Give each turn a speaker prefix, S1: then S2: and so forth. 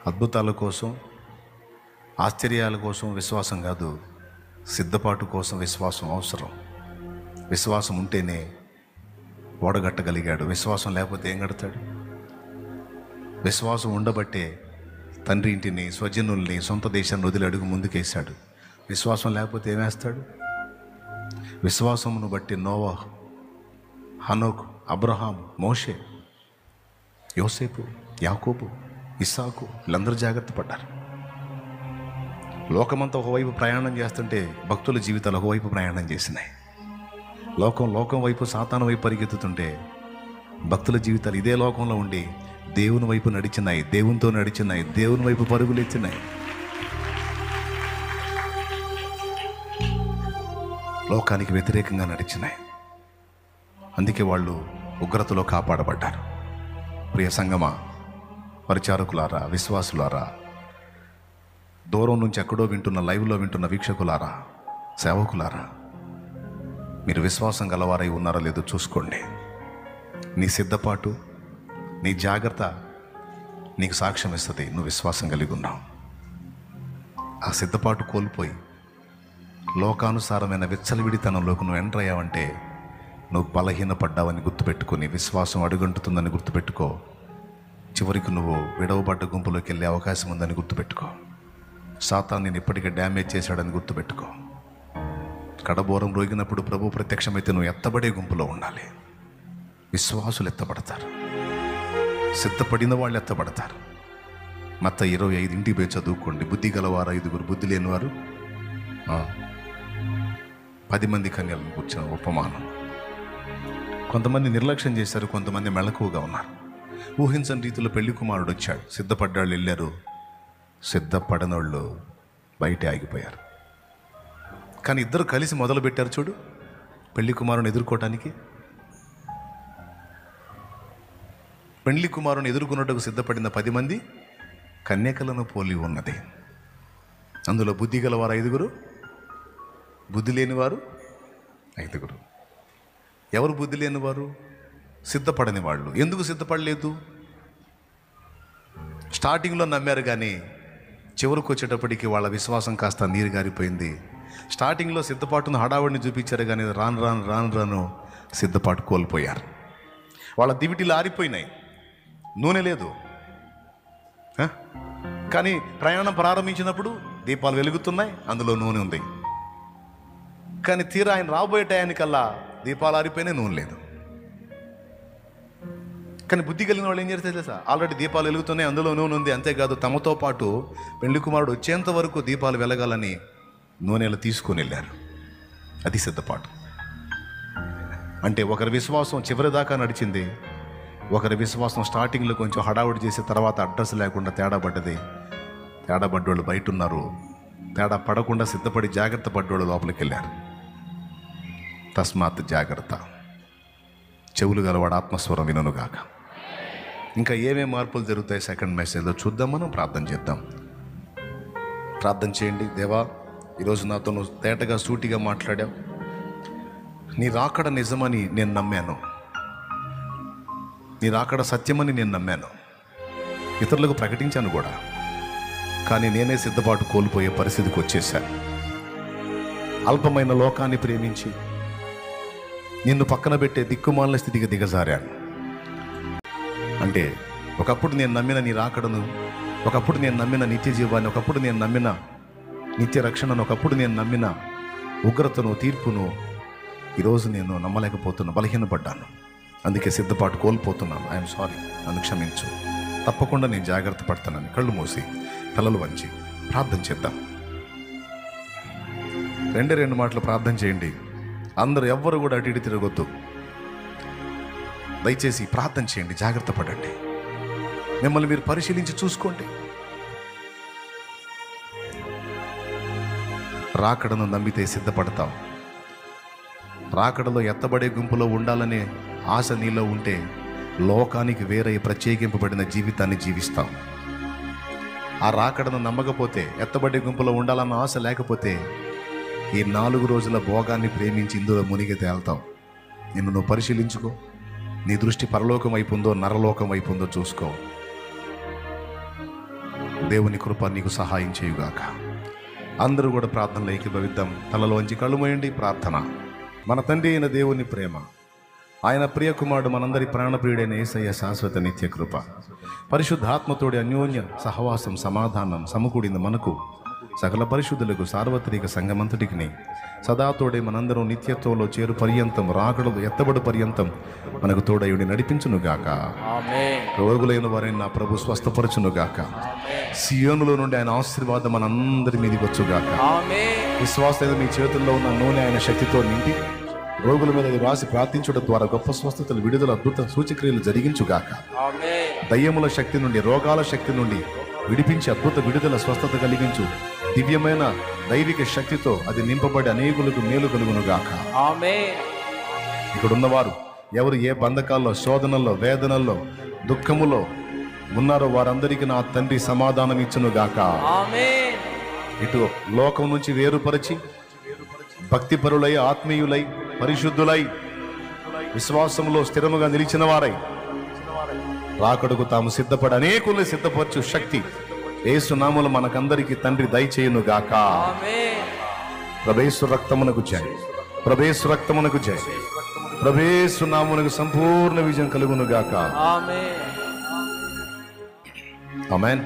S1: అద్భుతాల కోసం, ఆశ్చర్యాల కోసం విశ్వాసం కాదు, సిద్ధపాటు కోసం విశ్వాసం అవసరం. విశ్వాసం ఉంటేనే ఓడగట్టగలిగాడు. విశ్వాసం లేకపోతే ఏం కడతాడు? విశ్వాసం ఉండబట్టే తండ్రి ఇంటిని, స్వజనుల్ని, సొంత దేశాన్ని వదిలి అడుగు ముందుకేశాడు. విశ్వాసం లేకపోతే ఏమేస్తాడు? విశ్వాసమును బట్టి నోవా, హనోకు, అబ్రహాం, మోషే, యోసేపు, యాకోబు, ఇస్సాకు వీళ్ళందరూ జాగ్రత్త పడ్డారు. లోకమంతా ఒకవైపు ప్రయాణం చేస్తుంటే భక్తుల జీవితాలు ఒకవైపు ప్రయాణం చేసినాయి. లోకం వైపు, సాతాను వైపు పరిగెత్తుతుంటే భక్తుల జీవితాలు ఇదే లోకంలో ఉండి దేవుని వైపు నడిచినాయి, దేవునితో నడిచినాయి, దేవుని వైపు పరుగులు ఎత్తినాయి. లోకానికి వ్యతిరేకంగా నడిచినాయి. అందుకే వాళ్ళు ఉగ్రతలో కాపాడబడ్డారు. ప్రియ సంగమా, పరిచారకులారా, విశ్వాసులారా, దూరం నుంచి ఎక్కడో వింటున్న, లైవ్లో వింటున్న వీక్షకులారా, సేవకులారా, మీరు విశ్వాసం గలవారై ఉన్నారో లేదో చూసుకోండి. నీ సిద్ధపాటు, నీ జాగ్రత్త నీకు సాక్ష్యం ఇస్తుంది నువ్వు విశ్వాసం కలిగి ఉన్నావు. ఆ సిద్ధపాటు కోల్పోయి లోకానుసారమైన విచ్చలవిడితనంలోకి నువ్వు ఎంటర్ అయ్యావంటే నువ్వు బలహీనపడ్డావని గుర్తుపెట్టుకొని, విశ్వాసం అడుగంటుతుందని గుర్తుపెట్టుకో. చివరికి నువ్వు విడవబడ్డ గుంపులోకి వెళ్ళే అవకాశం ఉందని గుర్తుపెట్టుకో. సాతాను నేను ఇప్పటికే డ్యామేజ్ చేశాడని గుర్తుపెట్టుకో. కడబోరం రోగినప్పుడు ప్రభు ప్రత్యక్షమైతే నువ్వు ఎత్తబడే గుంపులో ఉండాలి. విశ్వాసులు ఎత్తబడతారు, సిద్ధపడిన వాళ్ళు ఎత్తబడతారు. మత్తయి 25 ఇంటికి పోయి చదువుకోండి. బుద్ధి గలవారు 5, బుద్ధి లేనివారు 10 మంది కన్యలను కూర్చున్న ఉపమానం. కొంతమంది నిర్లక్ష్యం చేశారు, కొంతమంది మెళకువగా ఉన్నారు. ఊహించని రీతిలో పెళ్లి కుమారుడు వచ్చాడు. సిద్ధపడ్డాళ్ళు వెళ్ళారు, సిద్ధపడనోళ్ళు బయటే ఆగిపోయారు. కానీ ఇద్దరు కలిసి మొదలు పెట్టారు చూడు పెళ్లి కుమారుని ఎదుర్కోవటానికి. పెళ్లి కుమారుని ఎదుర్కొన్నట్టుకు సిద్ధపడిన 10 మంది కన్యకలను పోలి ఉన్నది. అందులో బుద్ధి గలవారు 5, బుద్ధి లేనివారు 5. ఎవరు బుద్ధి లేనివారు? సిద్ధపడని వాళ్ళు. ఎందుకు సిద్ధపడలేదు? స్టార్టింగ్లో నమ్మారు కానీ చివరికి వచ్చేటప్పటికి వాళ్ళ విశ్వాసం కాస్త నీరు గారిపోయింది. స్టార్టింగ్లో సిద్ధపాటును హడావుడిని చూపించారు కానీ రాను సిద్ధపాటు కోల్పోయారు. వాళ్ళ దివిటీలు ఆరిపోయినాయి, నూనె లేదు. కానీ ప్రయాణం ప్రారంభించినప్పుడు దీపాలు వెలుగుతున్నాయి, అందులో నూనె ఉంది. కానీ తీరా ఆయన రాబోయే టయానికల్లా దీపాలు ఆరిపోయినాయి, నూనె లేదు. కానీ బుద్ధి కలిగిన వాళ్ళు ఏం చేస్తారు తెలుసా? ఆల్రెడీ దీపాలు వెలుగుతున్నాయి, అందులో నూనె ఉంది. అంతేకాదు తమతో పాటు పెళ్లి కుమారుడు వచ్చేంత వరకు దీపాలు వెలగాలని నూనెలు తీసుకొని వెళ్ళారు. అది సిద్ధపాటు అంటే. ఒకరి విశ్వాసం చివరి దాకా నడిచింది, ఒకరి విశ్వాసం స్టార్టింగ్లో కొంచెం హడావుడి చేసి తర్వాత అడ్రస్ లేకుండా తేడా పడ్డోళ్ళు బయట ఉన్నారు. తేడా పడకుండా సిద్ధపడి జాగ్రత్త పడ్డోళ్ళు లోపలికి వెళ్ళారు. తస్మాత్ జాగ్రత్త. చెవులు గలవాడు ఆత్మస్వరం వినుగాక. ఇంకా ఏమేమి మార్పులు జరుగుతాయి సెకండ్ మెసేజ్లో చూద్దాం. మనం ప్రార్థన చేద్దాం. ప్రార్థన చేయండి. దేవా, ఈరోజు నాతో నువ్వు తేటగా సూటిగా మాట్లాడావు. నీ రాకడ నిజమని నేను నమ్మాను, నీ రాకడ సత్యమని నేను నమ్మాను, ఇతరులకు ప్రకటించాను కూడా. కానీ నేనే సిద్ధపాటు కోల్పోయే పరిస్థితికి వచ్చేసాను. అల్పమైన లోకాన్ని ప్రేమించి నిన్ను పక్కన పెట్టే దిక్కుమాలిన స్థితికి దిగజారాను. అంటే ఒకప్పుడు నేను నమ్మిన నీ రాకడను, ఒకప్పుడు నేను నమ్మిన నిత్య జీవాన్ని, ఒకప్పుడు నేను నమ్మిన నిత్య రక్షణను, ఒకప్పుడు నేను నమ్మిన ఉగ్రతను, తీర్పును ఈరోజు నేను నమ్మలేకపోతున్నా, బలహీనపడ్డాను. అందుకే సిద్ధపాటు కోల్పోతున్నాను. ఐఎమ్ సారీ, నన్ను క్షమించు. తప్పకుండా నేను జాగ్రత్త పడతానని కళ్ళు మూసి తలలు వంచి ప్రార్థన చేద్దాం. 2 మాటలు ప్రార్థన చేయండి. అందరూ ఎవ్వరు కూడా అటు ఇటు తిరగొద్దు. దయచేసి ప్రార్థన చేయండి, జాగ్రత్త పడండి. మిమ్మల్ని మీరు పరిశీలించి చూసుకోండి. రాకడను నమ్మితే సిద్ధపడతావు. రాకడలో ఎత్తబడే గుంపులో ఉండాలనే ఆశ నీలో ఉంటే లోకానికి వేరే ప్రత్యేకింపబడిన జీవితాన్ని జీవిస్తావు. ఆ రాకడను నమ్మకపోతే, ఎత్తబడే గుంపులో ఉండాలన్న ఆశ లేకపోతే ఈ 4 రోజుల భోగాన్ని ప్రేమించి ఇందులో మునిగి తేల్తావు. నిన్ను నువ్వు పరిశీలించుకో. నీ దృష్టి పరలోకం వైపు ఉందో నరలోకం వైపు ఉందో చూసుకో. దేవుని కృప నీకు సహాయం చేయుగాక. అందరూ కూడా ప్రార్థనలో ఏకీభవిద్దాం. తలలోంచి కళ్ళు మూయండి. ప్రార్థన. మన తండ్రి అయిన దేవుని ప్రేమ, ఆయన ప్రియ కుమారుడు మనందరి ప్రాణప్రియుడైన యేసయ్య శాశ్వత నిత్య కృప, పరిశుద్ధాత్మతోడి అన్యోన్య సహవాసం సమాధానం సమకూడిన మనకు సకల పరిశుద్ధులకు సార్వత్రిక సంఘమంతటికి సదాతోడే మనందరం నిత్యత్వంలో చేరు పర్యంతం రాకడలు ఎత్తబడు పర్యంతం మనకు తోడయుడి నడిపించునుగాక. రోగులైన వారిని నా ప్రభు స్వస్థపరచునుగాక. సియోనులో నుండి ఆయన ఆశీర్వాదం మనందరి మీదకి వచ్చుగాక. విశ్వాస మీ చేతుల్లో ఉన్న నూనె ఆయన శక్తితో నింపి రోగుల మీద రాసి ప్రార్థించడం ద్వారా గొప్ప స్వస్థతలు, విడుదల, అద్భుత సూచక్రియలు జరిగించుగాక. దయ్యముల శక్తి నుండి, రోగాల శక్తి నుండి విడిపించి అద్భుత విడుదల, స్వస్థత కలిగించు దివ్యమైన దైవిక శక్తితో అది నింపబడి అనేకులకు మేలు కలుగునుగాక. ఇక్కడ ఉన్నవారు ఎవరు ఏ బంధకాల్లో, శోధనల్లో, వేదనల్లో, దుఃఖములో ఉన్నారో వారందరికీ నా తండ్రి సమాధానం ఇచ్చునుగాక. ఇటు లోకం నుంచి వేరుపరిచి భక్తిపరులై, ఆత్మీయులై, పరిశుద్ధులై, విశ్వాసంలో స్థిరముగా నిలిచిన వారై రాకడకు తాము సిద్ధపడి అనేకుల్ని సిద్ధపరచు శక్తి యేసు నామములో మనకందరికి తండ్రి దయచేయునుగాక. ప్రభేసు రక్తమునకు జై, ప్రభేసు రక్తమునకు జై, ప్రభేసు నామమునకు సంపూర్ణ విజయం కలుగునుగాక. ఆమేన్.